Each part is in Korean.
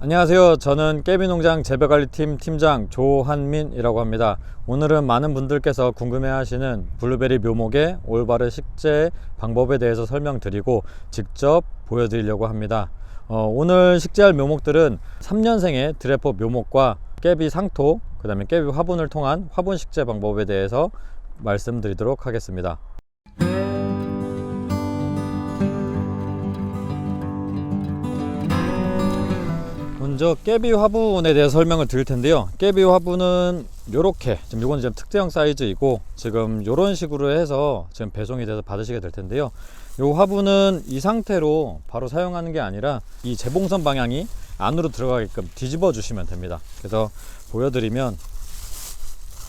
안녕하세요. 저는 깨비농장 재배관리팀 팀장 조한민이라고 합니다. 오늘은 많은 분들께서 궁금해하시는 블루베리 묘목의 올바른 식재 방법에 대해서 설명드리고 직접 보여드리려고 합니다. 오늘 식재할 묘목들은 3년생의 드래퍼 묘목과 깨비 상토, 그 다음에 깨비 화분을 통한 화분 식재 방법에 대해서 말씀드리도록 하겠습니다. 먼저 깨비 화분에 대해서 설명을 드릴 텐데요. 깨비 화분은 요렇게, 지금 이건 지금 특대형 사이즈이고 지금 요런 식으로 해서 지금 배송이 돼서 받으시게 될 텐데요. 요 화분은 이 상태로 바로 사용하는 게 아니라 이 재봉선 방향이 안으로 들어가게끔 뒤집어 주시면 됩니다. 그래서 보여드리면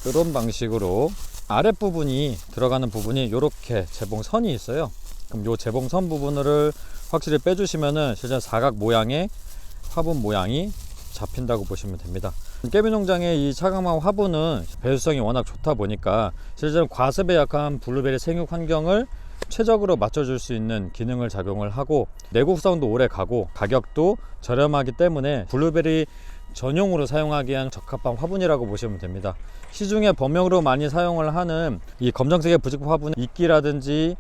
이런 방식으로 아랫부분이 들어가는 부분이 요렇게 재봉선이 있어요. 그럼 요 재봉선 부분을 확실히 빼주시면은 실제 사각 모양의 화분 모양이 잡힌다고 보시면 됩니다. 깨비 농장의 이 차광망 화분은 배수성이 워낙 좋다 보니까 실제로 과습에 약한 블루베리 생육 환경을 최적으로 맞춰줄 수 있는 기능을 작용을 하고 내구성도 오래 가고 가격도 저렴하기 때문에 블루베리 전용으로 사용하기엔 적합한 화분이라고 보시면 됩니다. 시중에 범용으로 많이 사용을 하는 이 검정색의 부직포 화분은 이끼라든지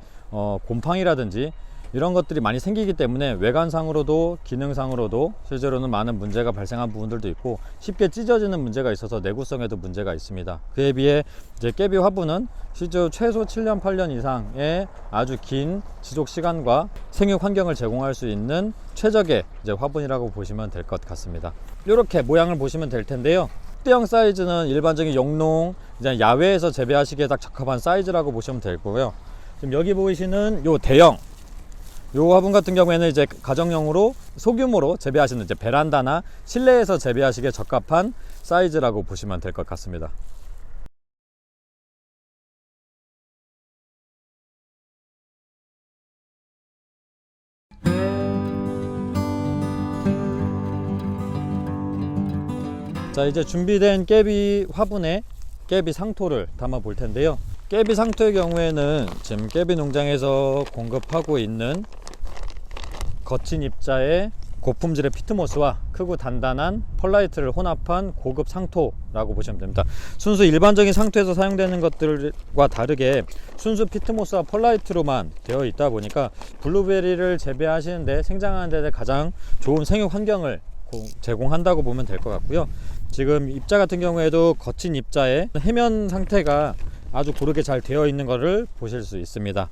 곰팡이라든지 이런 것들이 많이 생기기 때문에 외관상으로도 기능상으로도 실제로는 많은 문제가 발생한 부분들도 있고 쉽게 찢어지는 문제가 있어서 내구성에도 문제가 있습니다. 그에 비해 이제 깨비 화분은 실제로 최소 7년 8년 이상의 아주 긴 지속 시간과 생육 환경을 제공할 수 있는 최적의 이제 화분이라고 보시면 될 것 같습니다. 이렇게 모양을 보시면 될 텐데요. 특대형 사이즈는 일반적인 영농 이제 야외에서 재배하시기에 딱 적합한 사이즈라고 보시면 될 거고요. 지금 여기 보이시는 요 대형 요 화분 같은 경우에는 이제 가정용으로 소규모로 재배하시는 이제 베란다나 실내에서 재배하시기에 적합한 사이즈라고 보시면 될 것 같습니다. 자, 이제 준비된 깨비 화분에 깨비 상토를 담아 볼 텐데요. 깨비 상토의 경우에는 지금 깨비 농장에서 공급하고 있는 거친 입자의 고품질의 피트모스와 크고 단단한 펄라이트를 혼합한 고급 상토라고 보시면 됩니다. 순수 일반적인 상토에서 사용되는 것들과 다르게 순수 피트모스와 펄라이트로만 되어 있다 보니까 블루베리를 재배하시는데 생장하는 데 가장 좋은 생육 환경을 제공한다고 보면 될 것 같고요. 지금 입자 같은 경우에도 거친 입자의 해면 상태가 아주 고르게 잘 되어 있는 것을 보실 수 있습니다.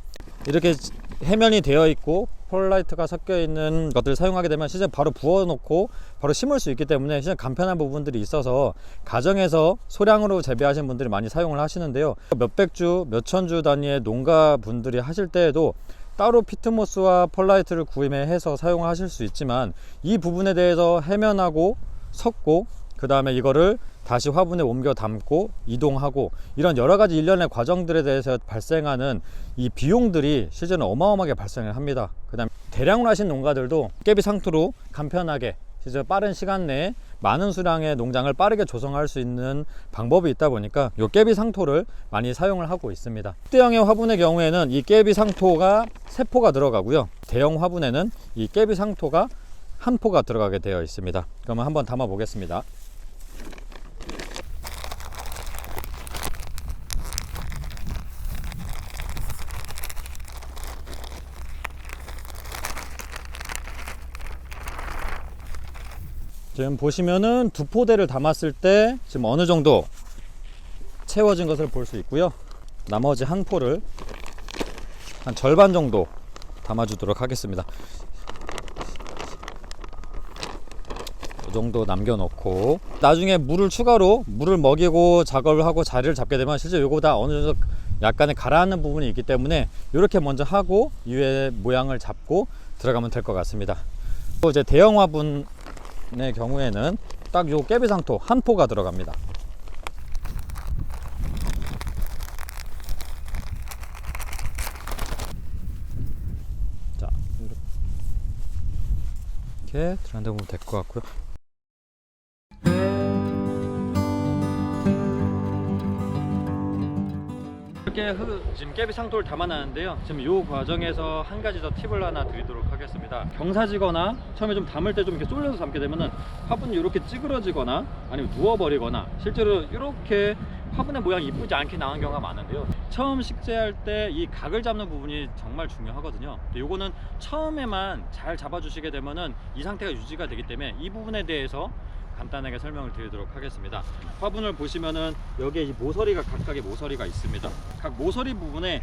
이렇게 해면이 되어 있고 펄라이트가 섞여 있는 것들을 사용하게 되면 실제 바로 부어 놓고 바로 심을 수 있기 때문에 실제 간편한 부분들이 있어서 가정에서 소량으로 재배하시는 분들이 많이 사용을 하시는데요. 몇백 주, 몇천 주 단위의 농가 분들이 하실 때에도 따로 피트모스와 펄라이트를 구매해서 사용을 하실 수 있지만 이 부분에 대해서 해면하고 섞고 그 다음에 이거를 다시 화분에 옮겨 담고 이동하고 이런 여러가지 일련의 과정들에 대해서 발생하는 이 비용들이 실제는 어마어마하게 발생을 합니다. 그 다음에 대량으로 하신 농가들도 깨비 상토로 간편하게 실제 빠른 시간 내에 많은 수량의 농장을 빠르게 조성할 수 있는 방법이 있다 보니까 이 깨비 상토를 많이 사용을 하고 있습니다. 특대형의 화분의 경우에는 이 깨비 상토가 3포가 들어가고요. 대형 화분에는 이 깨비 상토가 1포가 들어가게 되어 있습니다. 그러면 한번 담아 보겠습니다. 지금 보시면은 2포대를 담았을 때 지금 어느 정도 채워진 것을 볼 수 있고요. 나머지 1포를 한 절반 정도 담아주도록 하겠습니다. 이 정도 남겨놓고 나중에 물을 추가로 물을 먹이고 작업을 하고 자리를 잡게 되면 실제 요거보다 어느 정도 약간의 가라앉는 부분이 있기 때문에 이렇게 먼저 하고 이후에 모양을 잡고 들어가면 될 것 같습니다. 또 이제 대형 화분 의 경우에는 딱 요 깨비 상토 1포가 들어갑니다. 자, 이렇게 들어간다 보면 될 것 같고요. 이렇게 지금 깨비 상토를 담아놨는데요. 지금 이 과정에서 한 가지 더 팁을 하나 드리도록 하겠습니다. 경사지거나 처음에 좀 담을 때 좀 이렇게 쏠려서 담게 되면은 화분이 이렇게 찌그러지거나 아니면 누워버리거나 실제로 이렇게 화분의 모양이 이쁘지 않게 나온 경우가 많은데요. 처음 식재할 때 이 각을 잡는 부분이 정말 중요하거든요. 요거는 처음에만 잘 잡아주시게 되면은 이 상태가 유지가 되기 때문에 이 부분에 대해서 간단하게 설명을 드리도록 하겠습니다. 화분을 보시면은 여기에 이 모서리가 각각의 모서리가 있습니다. 각 모서리 부분에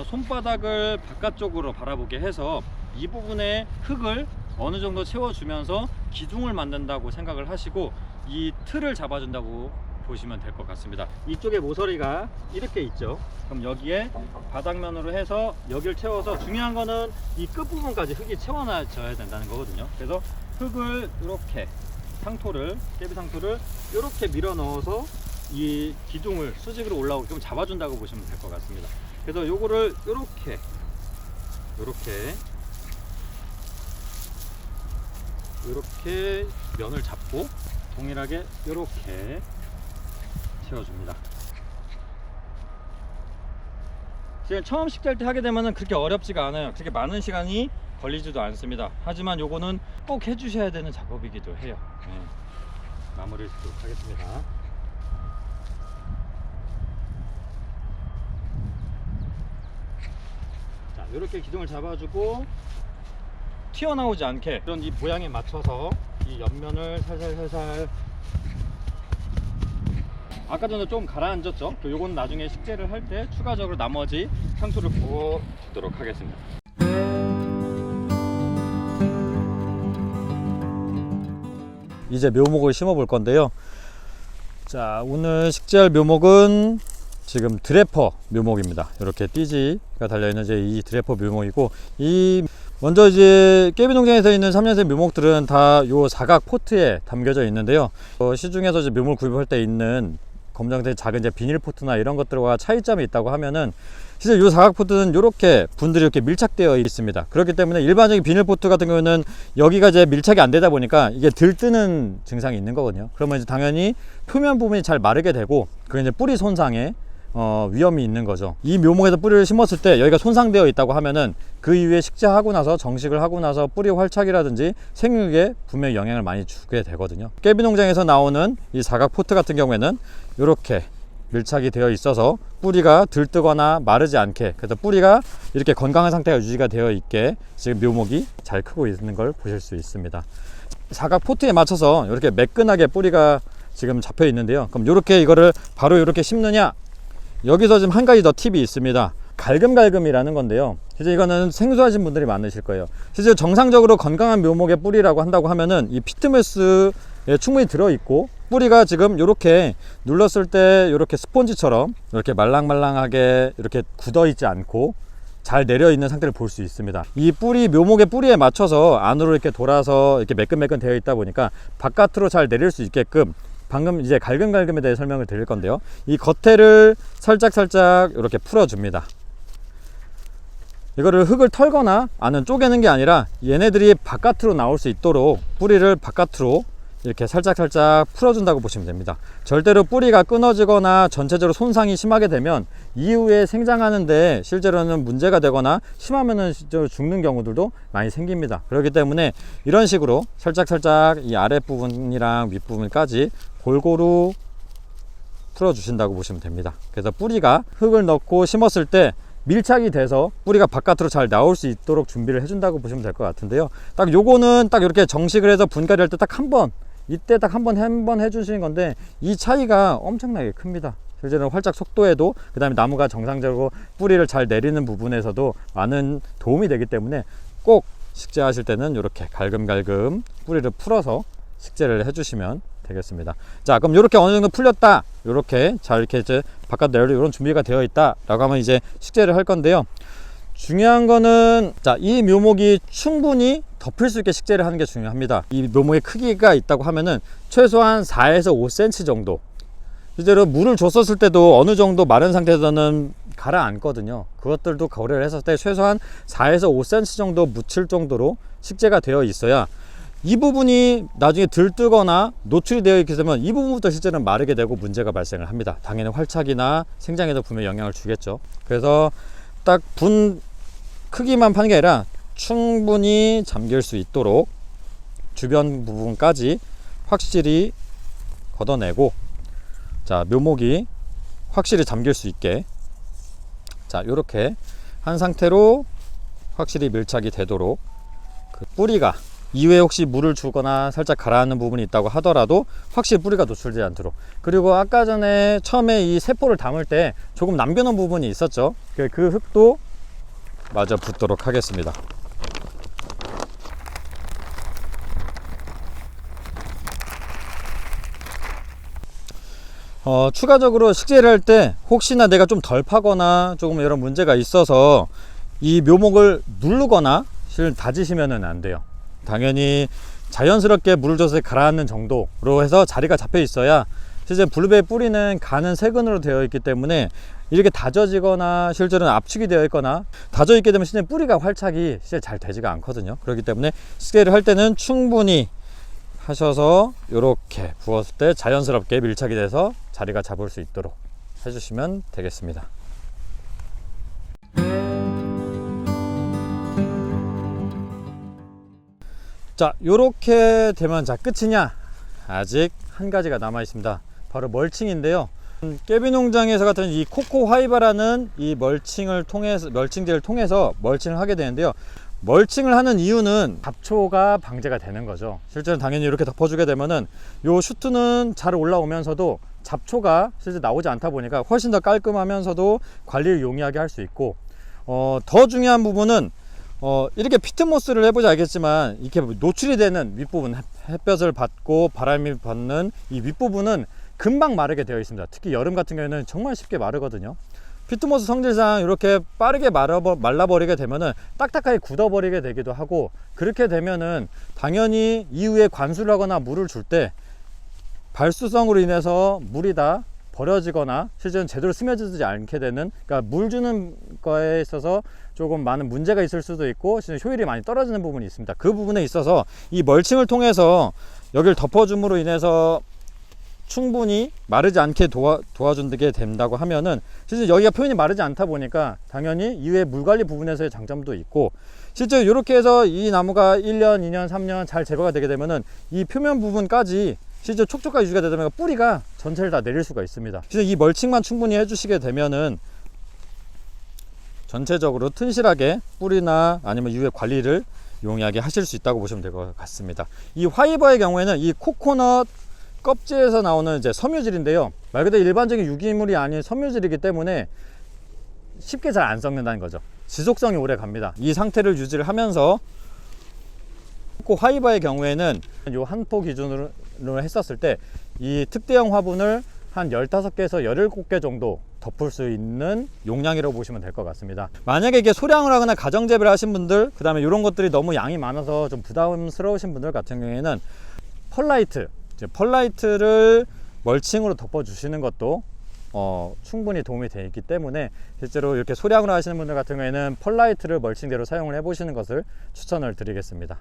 손바닥을 바깥쪽으로 바라보게 해서 이 부분에 흙을 어느 정도 채워주면서 기둥을 만든다고 생각을 하시고 이 틀을 잡아준다고 보시면 될 것 같습니다. 이쪽에 모서리가 이렇게 있죠. 그럼 여기에 바닥면으로 해서 여기를 채워서 중요한 거는 이 끝부분까지 흙이 채워놔져야 된다는 거거든요. 그래서 흙을 이렇게 깨비 상토를 이렇게 밀어 넣어서 이 기둥을 수직으로 올라오게 좀 잡아준다고 보시면 될 것 같습니다. 그래서 요거를 이렇게 면을 잡고 동일하게 이렇게 채워줍니다. 지금 처음 식재할 때 하게 되면 그렇게 어렵지가 않아요. 그렇게 많은 시간이 걸리지도 않습니다. 하지만 요거는 꼭 해주셔야 되는 작업이기도 해요. 네. 마무리를 짓도록 하겠습니다. 자, 이렇게 기둥을 잡아주고 튀어나오지 않게 이런 이 모양에 맞춰서 이 옆면을 살살 아까 전에 좀 가라앉았죠? 요건 나중에 식재를 할 때 추가적으로 나머지 상토를 부어주도록 하겠습니다. 이제 묘목을 심어 볼 건데요. 자, 오늘 식재할 묘목은 지금 드래퍼 묘목입니다. 이렇게 띠지가 달려있는 이제 이 드래퍼 묘목이고, 먼저 이제 깨비 농장에서 있는 3년생 묘목들은 다 요 사각 포트에 담겨져 있는데요. 시중에서 이제 묘목을 구입할 때 있는 검정색 작은 이제 비닐 포트나 이런 것들과 차이점이 있다고 하면은, 실제 이 사각 포트는 이렇게 분들이 이렇게 밀착되어 있습니다. 그렇기 때문에 일반적인 비닐 포트 같은 경우는 여기가 이제 밀착이 안 되다 보니까 이게 들뜨는 증상이 있는 거거든요. 그러면 이제 당연히 표면 부분이 잘 마르게 되고, 그게 이제 뿌리 손상에 위험이 있는 거죠. 이 묘목에서 뿌리를 심었을 때 여기가 손상되어 있다고 하면은 그 이후에 식재하고 나서 정식을 하고 나서 뿌리 활착이라든지 생육에 분명히 영향을 많이 주게 되거든요. 깨비 농장에서 나오는 이 사각 포트 같은 경우에는 이렇게 밀착이 되어 있어서 뿌리가 들뜨거나 마르지 않게, 그래서 뿌리가 이렇게 건강한 상태가 유지가 되어 있게 지금 묘목이 잘 크고 있는 걸 보실 수 있습니다. 사각 포트에 맞춰서 이렇게 매끈하게 뿌리가 지금 잡혀 있는데요. 그럼 이렇게 이거를 바로 이렇게 심느냐? 여기서 지금 한 가지 더 팁이 있습니다. 갈금갈금이라는 건데요. 실제 이거는 생소하신 분들이 많으실 거예요. 실제 정상적으로 건강한 묘목의 뿌리라고 한다고 하면은 이 피트메스에 충분히 들어있고, 뿌리가 지금 이렇게 눌렀을 때 이렇게 스폰지처럼 이렇게 말랑말랑하게 이렇게 굳어 있지 않고 잘 내려 있는 상태를 볼 수 있습니다. 이 뿌리, 묘목의 뿌리에 맞춰서 안으로 이렇게 돌아서 이렇게 매끈매끈 되어 있다 보니까 바깥으로 잘 내릴 수 있게끔, 방금 이제 갈금갈금에 대해 설명을 드릴 건데요. 이 겉에를 살짝 이렇게 풀어줍니다. 이거를 흙을 털거나 아니면 쪼개는 게 아니라 얘네들이 바깥으로 나올 수 있도록 뿌리를 바깥으로 이렇게 살짝 풀어준다고 보시면 됩니다. 절대로 뿌리가 끊어지거나 전체적으로 손상이 심하게 되면 이후에 생장하는데 실제로는 문제가 되거나 심하면은 실제로 죽는 경우들도 많이 생깁니다. 그렇기 때문에 이런 식으로 살짝 이 아랫부분이랑 윗부분까지 골고루 풀어 주신다고 보시면 됩니다. 그래서 뿌리가 흙을 넣고 심었을 때 밀착이 돼서 뿌리가 바깥으로 잘 나올 수 있도록 준비를 해준다고 보시면 될 것 같은데요. 딱 요거는 딱 이렇게 정식을 해서 분갈이 할 때 딱 한 번, 이때 딱 한 번 해주시는 건데, 이 차이가 엄청나게 큽니다. 실제로는 활짝 속도에도, 그 다음에 나무가 정상적으로 뿌리를 잘 내리는 부분에서도 많은 도움이 되기 때문에 꼭 식재하실 때는 이렇게 갈금갈금 뿌리를 풀어서 식재를 해주시면 되겠습니다. 자, 그럼 이렇게 어느 정도 풀렸다, 이렇게 잘 이렇게 이제 바깥 내릴 이런 준비가 되어 있다 라고 하면 이제 식재를 할 건데요. 중요한 거는, 자, 이 묘목이 충분히 덮을 수 있게 식재를 하는 게 중요합니다. 이 묘목의 크기가 있다고 하면은 최소한 4에서 5cm 정도, 실제로 물을 줬었을 때도 어느 정도 마른 상태에서는 가라앉거든요. 그것들도 고려를 했을 때 최소한 4에서 5cm 정도 묻힐 정도로 식재가 되어 있어야 이 부분이 나중에 들뜨거나 노출이 되어 있게 되면 이 부분부터 실제는 마르게 되고 문제가 발생을 합니다. 당연히 활착이나 생장에도 분명히 영향을 주겠죠. 그래서 딱 분 크기만 파는 게 아니라 충분히 잠길 수 있도록 주변 부분까지 확실히 걷어내고, 자, 묘목이 확실히 잠길 수 있게, 자, 요렇게 한 상태로 확실히 밀착이 되도록, 그 뿌리가 이후에 혹시 물을 주거나 살짝 가라앉는 부분이 있다고 하더라도 확실히 뿌리가 노출되지 않도록. 그리고 아까 전에 처음에 이 세포를 담을 때 조금 남겨놓은 부분이 있었죠. 그 흙도 마저 붓도록 하겠습니다. 추가적으로 식재를 할 때 혹시나 내가 좀 덜 파거나 조금 이런 문제가 있어서 이 묘목을 누르거나 실은 다지시면 안 돼요. 당연히 자연스럽게 물을 줘서 가라앉는 정도로 해서 자리가 잡혀 있어야, 실제 블루베리 뿌리는 가는 세근으로 되어 있기 때문에 이렇게 다져지거나 실제로는 압축이 되어 있거나 다져 있게 되면 실제 뿌리가 활착이 실제 잘 되지가 않거든요. 그렇기 때문에 식재를 할 때는 충분히 하셔서 이렇게 부었을 때 자연스럽게 밀착이 돼서 자리가 잡을 수 있도록 해주시면 되겠습니다. 자, 요렇게 되면 자 끝이냐? 아직 한 가지가 남아 있습니다. 바로 멀칭인데요. 깨비 농장에서 같은 이 코코 화이바라는 이 멀칭제를 통해서 멀칭을 하게 되는데요. 멀칭을 하는 이유는 잡초가 방제가 되는 거죠. 실제로 당연히 이렇게 덮어주게 되면은 요 슈트는 잘 올라오면서도 잡초가 실제 나오지 않다 보니까 훨씬 더 깔끔하면서도 관리를 용이하게 할 수 있고, 더 중요한 부분은 이렇게 피트모스를 해보지 알겠지만 이렇게 노출이 되는 윗부분, 햇볕을 받고 바람이 받는 이 윗부분은 금방 마르게 되어 있습니다. 특히 여름 같은 경우에는 정말 쉽게 마르거든요. 피트모스 성질상 이렇게 빠르게 말라버리게 되면은 딱딱하게 굳어버리게 되기도 하고, 그렇게 되면은 당연히 이후에 관수를 하거나 물을 줄 때 발수성으로 인해서 물이 다 버려지거나 실제는 제대로 스며들지 않게 되는, 그러니까 물 주는 거에 있어서 조금 많은 문제가 있을 수도 있고 실제 효율이 많이 떨어지는 부분이 있습니다. 그 부분에 있어서 이 멀칭을 통해서 여기를 덮어줌으로 인해서 충분히 마르지 않게 도와주게 된다고 하면은, 실제 여기가 표현이 마르지 않다 보니까 당연히 이후에 물관리 부분에서의 장점도 있고, 실제 이렇게 해서 이 나무가 1년, 2년, 3년 잘 제거가 되게 되면은 이 표면 부분까지 실제 촉촉하게 유지가 되다 보니까 뿌리가 전체를 다 내릴 수가 있습니다. 실제 이 멀칭만 충분히 해주시게 되면은 전체적으로 튼실하게 뿌리나 아니면 이후에 관리를 용이하게 하실 수 있다고 보시면 될 것 같습니다. 이 화이버의 경우에는 이 코코넛 껍질에서 나오는 이제 섬유질인데요, 말 그대로 일반적인 유기물이 아닌 섬유질이기 때문에 쉽게 잘 안 썩는다는 거죠. 지속성이 오래 갑니다. 이 상태를 유지를 하면서 코코 화이버의 경우에는 이 한 포 기준으로 했었을 때 이 특대형 화분을 한 15개에서 17개 정도 덮을 수 있는 용량이라고 보시면 될 것 같습니다. 만약에 이게 소량을 하거나 가정재배를 하신 분들, 그 다음에 이런 것들이 너무 양이 많아서 좀 부담스러우신 분들 같은 경우에는 펄라이트를 멀칭으로 덮어 주시는 것도 충분히 도움이 되어 있기 때문에 실제로 이렇게 소량으로 하시는 분들 같은 경우에는 펄라이트를 멀칭대로 사용을 해 보시는 것을 추천을 드리겠습니다.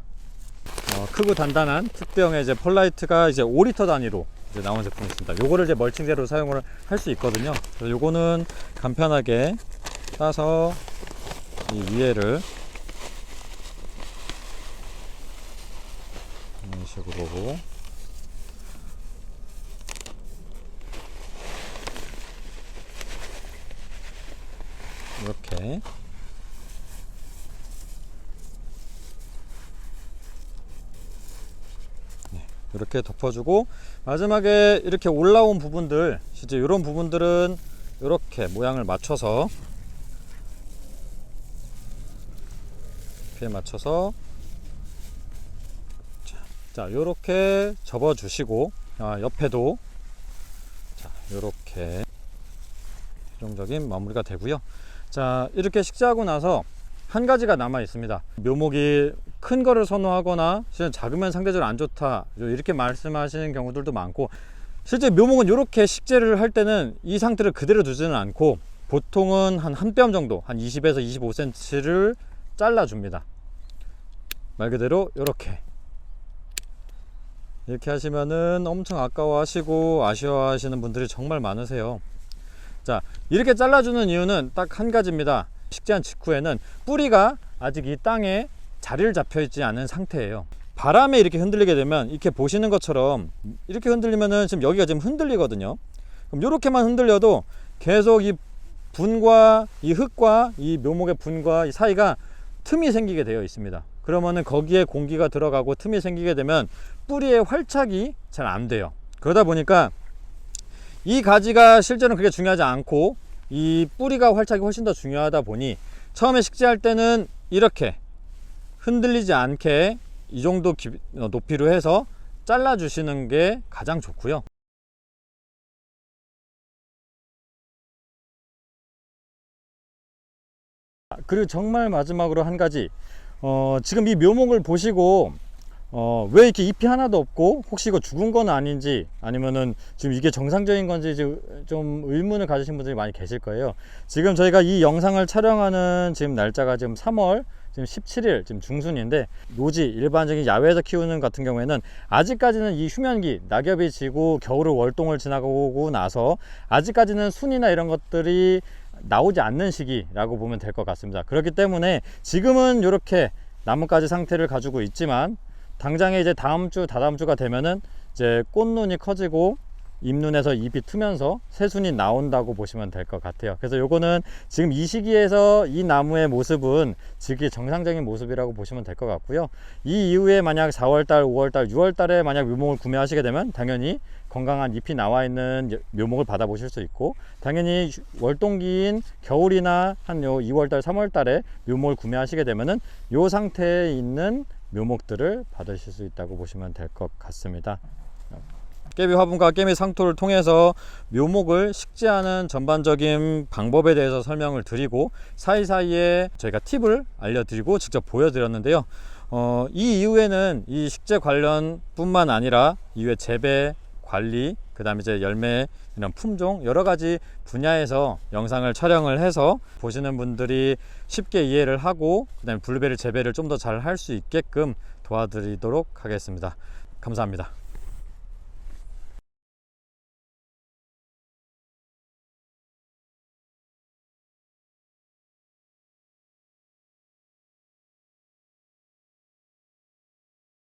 크고 단단한 특대형의 이제 펄라이트가 이제 5리터 단위로 이제 나온 제품이 있습니다. 요거를 이제 멀칭제로 사용을 할 수 있거든요. 그래서 요거는 간편하게 따서 이 위에를 이런 식으로 이렇게 이렇게 덮어주고, 마지막에 이렇게 올라온 부분들, 실제 이런 부분들은 이렇게 모양을 맞춰서 자 이렇게 접어 주시고, 옆에도 자 이렇게 최종적인 마무리가 되고요. 자, 이렇게 식재하고 나서 한 가지가 남아 있습니다. 묘목이 큰 거를 선호하거나 작으면 상대적으로 안 좋다 이렇게 말씀하시는 경우들도 많고, 실제 묘목은 이렇게 식재를 할 때는 이 상태를 그대로 두지는 않고 보통은 한 뼘 정도, 한 20에서 25cm를 잘라 줍니다. 말 그대로 이렇게 이렇게 하시면은 엄청 아까워하시고 아쉬워하시는 분들이 정말 많으세요. 자, 이렇게 잘라주는 이유는 딱 한 가지입니다. 식재한 직후에는 뿌리가 아직 이 땅에 자리를 잡혀 있지 않은 상태예요. 바람에 이렇게 흔들리게 되면, 이렇게 보시는 것처럼 이렇게 흔들리면은 지금 여기가 지금 흔들리거든요. 그럼 이렇게만 흔들려도 계속 이 분과 이 흙과 이 묘목의 분과 이 사이가 틈이 생기게 되어 있습니다. 그러면은 거기에 공기가 들어가고 틈이 생기게 되면 뿌리의 활착이 잘 안 돼요. 그러다 보니까 이 가지가 실제로는 그게 중요하지 않고 이 뿌리가 활착이 훨씬 더 중요하다 보니 처음에 식재할 때는 이렇게 흔들리지 않게 이 정도 높이로 해서 잘라 주시는 게 가장 좋고요. 그리고 정말 마지막으로 한 가지, 지금 이 묘목을 보시고 왜 이렇게 잎이 하나도 없고 혹시 이거 죽은 건 아닌지, 아니면은 지금 이게 정상적인 건지 좀 의문을 가지신 분들이 많이 계실 거예요. 지금 저희가 이 영상을 촬영하는 지금 날짜가 지금 3월 지금 17일 지금 중순인데, 노지 일반적인 야외에서 키우는 같은 경우에는 아직까지는 이 휴면기, 낙엽이 지고 겨울을 월동을 지나고 나서 아직까지는 순이나 이런 것들이 나오지 않는 시기라고 보면 될 것 같습니다. 그렇기 때문에 지금은 이렇게 나뭇가지 상태를 가지고 있지만 당장에 이제 다음 주, 다다음 주가 되면은 이제 꽃눈이 커지고 잎눈에서 잎이 트면서 새순이 나온다고 보시면 될 것 같아요. 그래서 요거는 지금 이 시기에서 이 나무의 모습은 지금 정상적인 모습이라고 보시면 될 것 같고요. 이 이후에 만약 4월달, 5월달, 6월달에 만약 묘목을 구매하시게 되면 당연히 건강한 잎이 나와 있는 묘목을 받아보실 수 있고, 당연히 월동기인 겨울이나 한 요 2월달, 3월달에 묘목을 구매하시게 되면은 요 상태에 있는 묘목들을 받으실 수 있다고 보시면 될 것 같습니다. 깨비 화분과 깨비 상토를 통해서 묘목을 식재하는 전반적인 방법에 대해서 설명을 드리고 사이사이에 저희가 팁을 알려드리고 직접 보여드렸는데요. 이 이후에는 이 식재 관련 뿐만 아니라 이후에 재배, 관리, 그 다음에 이제 열매, 이런 품종, 여러 가지 분야에서 영상을 촬영을 해서 보시는 분들이 쉽게 이해를 하고 그 다음에 블루베리 재배를 좀 더 잘 할 수 있게끔 도와드리도록 하겠습니다. 감사합니다.